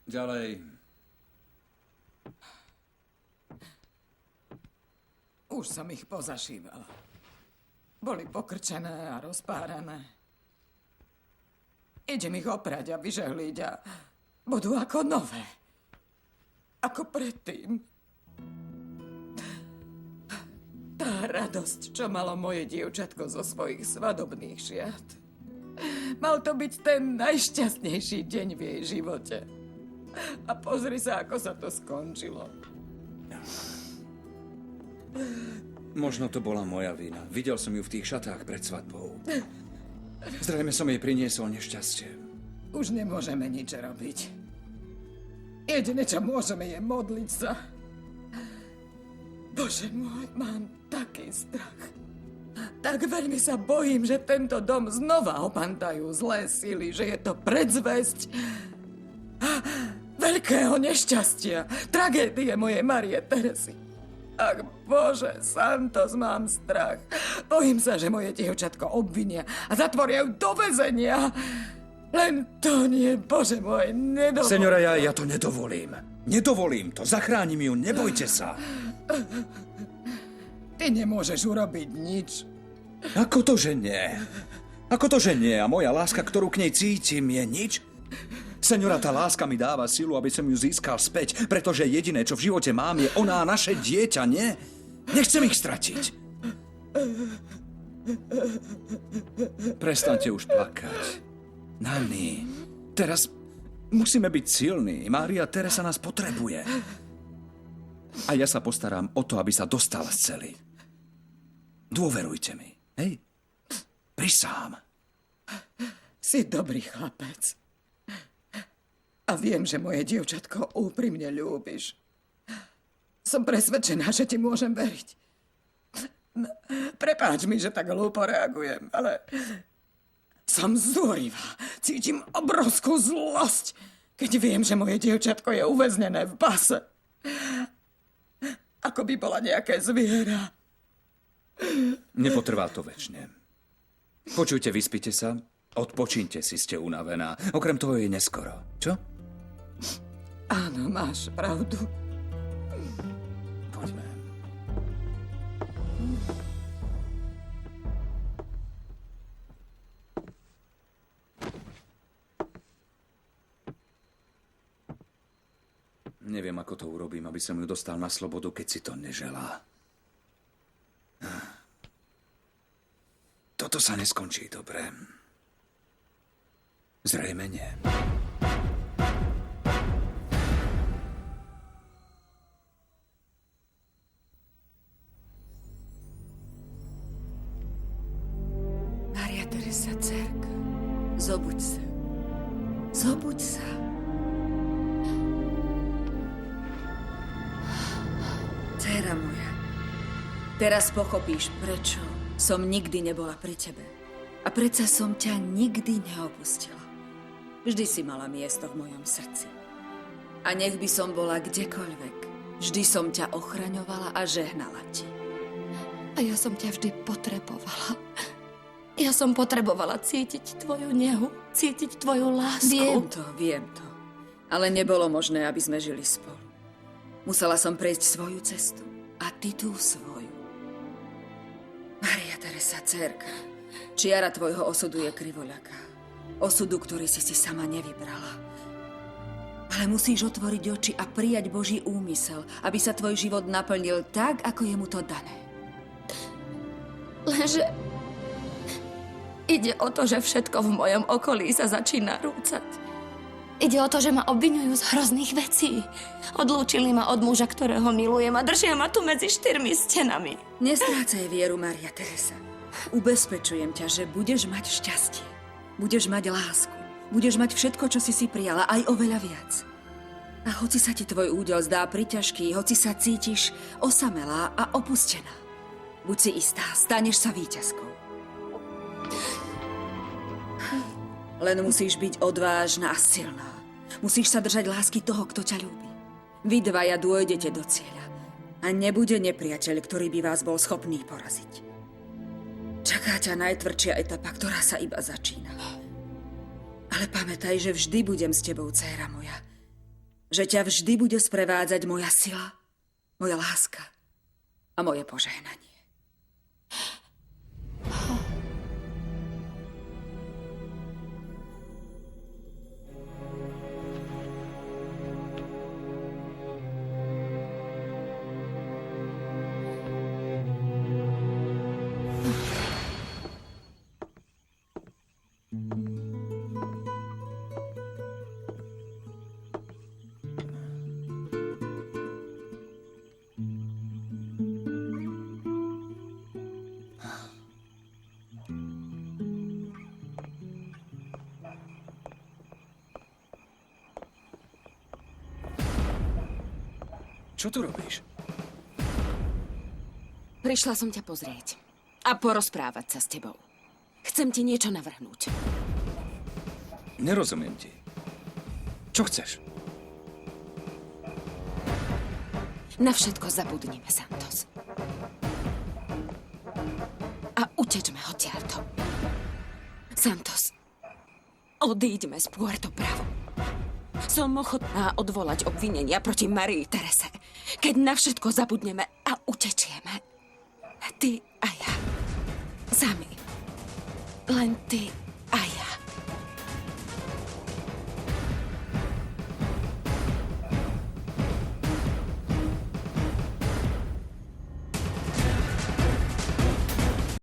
Ďalej. Už som ich pozašívala. Boli pokrčené a rozpárané. Idem ich oprať a vyžehliť a budú ako nové. Ako predtým. Tá radosť, čo malo moje dievčatko zo svojich svadobných šiat. Mal to byť ten najšťastnejší deň v jej živote. A pozri sa, ako sa to skončilo. Možno to bola moja vina. Videl som ju v tých šatách pred svadbou. Zrejme som jej priniesol nešťastie. Už nemôžeme nič robiť. Jedine, čo môžeme, je modliť sa. Bože môj, mám taký strach. Tak veľmi sa bojím, že tento dom znova opantajú zlé sily, že je to predzvesť veľkého nešťastia, tragédie mojej Marie Teresy. Ach, Bože, Santos, mám strach. Bojím sa, že moje dievčatko obvinia a zatvoria ju do väzenia. Len to nie, Bože môj, nedovolím. Seňora, ja to nedovolím. Nedovolím to, zachránim ju, nebojte sa. Ty nemôžeš urobiť nič. Ako to, že nie? Ako to, že nie? A moja láska, ktorú k nej cítim, je nič? Seňora, tá láska mi dáva silu, aby som ju získal späť, pretože jediné, čo v živote mám, je ona a naše dieťa, nie? Nechcem ich stratiť. Prestaňte už plakať. Nani, teraz musíme byť silní. Mária Teresa nás potrebuje. A ja sa postaram o to, aby sa dostala z cely. Dôverujte mi, hej? Prisám. Si dobrý chlapec. A viem, že moje dievčatko úprimne ľúbiš. Som presvedčená, že ti môžem veriť. Prepáč mi, že tak hlúpo reagujem, ale som zúrivá. Cítim obrovskú zlosť, keď viem, že moje dievčatko je uväznené v base. Ako by bola nejaké zviera. Nepotrvá to večne. Počujte, vyspite sa, odpočíňte si, ste unavená. Okrem toho je neskoro, čo? Áno, máš pravdu. Poďme. Neviem, ako to urobím, aby som ju dostal na slobodu, keď si to neželá. Toto sa neskončí dobre. Zrejme nie. Mária Teresa, dcerka, zobuď sa. Zobuď sa. Dcera moja, teraz pochopíš, prečo som nikdy nebola pri tebe. A predsa som ťa nikdy neopustila. Vždy si mala miesto v mojom srdci. A nech by som bola kdekoľvek, vždy som ťa ochraňovala a žehnala ti. A ja som ťa vždy potrebovala. Ja som potrebovala cítiť tvoju nehu, cítiť tvoju lásku. Viem to. Ale nebolo možné, aby sme žili spolu. Musela som prejsť svoju cestu a ty tú svoju. Mária Teresa, dcérka, čiara tvojho osudu je krivoľaká. Osudu, ktorý si sama nevybrala. Ale musíš otvoriť oči a prijať Boží úmysel, aby sa tvoj život naplnil tak, ako je mu to dané. Lenže ide o to, že všetko v mojom okolí sa začína rúcať. Ide o to, že ma obviňujú z hrozných vecí. Odlúčili ma od muža, ktorého milujem a držia ma tu medzi 4 stenami. Nestrácaj vieru, Mária Teresa. Ubezpečujem ťa, že budeš mať šťastie. Budeš mať lásku. Budeš mať všetko, čo si prijala, aj oveľa viac. A hoci sa ti tvoj údel zdá priťažký, hoci sa cítiš osamelá a opustená, buď si istá, staneš sa víťazkou. Len musíš byť odvážna a silná. Musíš sa držať lásky toho, kto ťa ľúbi. Vy dvaja dôjdete do cieľa. A nebude nepriateľ, ktorý by vás bol schopný poraziť. Čaká ťa najtvrdšia etapa, ktorá sa iba začína. Ale pamätaj, že vždy budem s tebou, dcéra moja. že ťa vždy bude sprevádzať moja sila, moja láska a moje požehnanie. Čo tu robíš? Prišla som ťa pozrieť a porozprávať sa s tebou. Chcem ti niečo navrhnúť. Nerozumiem ti. Čo chceš? Na všetko zabudnime, Santos. A utečme odtiaľto. Santos, odíďme z Puerto Bravo. Som ochotná odvolať obvinenia proti Marii Terese, keď na všetko zabudneme a utečieme. Ty a ja. Sami. Len ty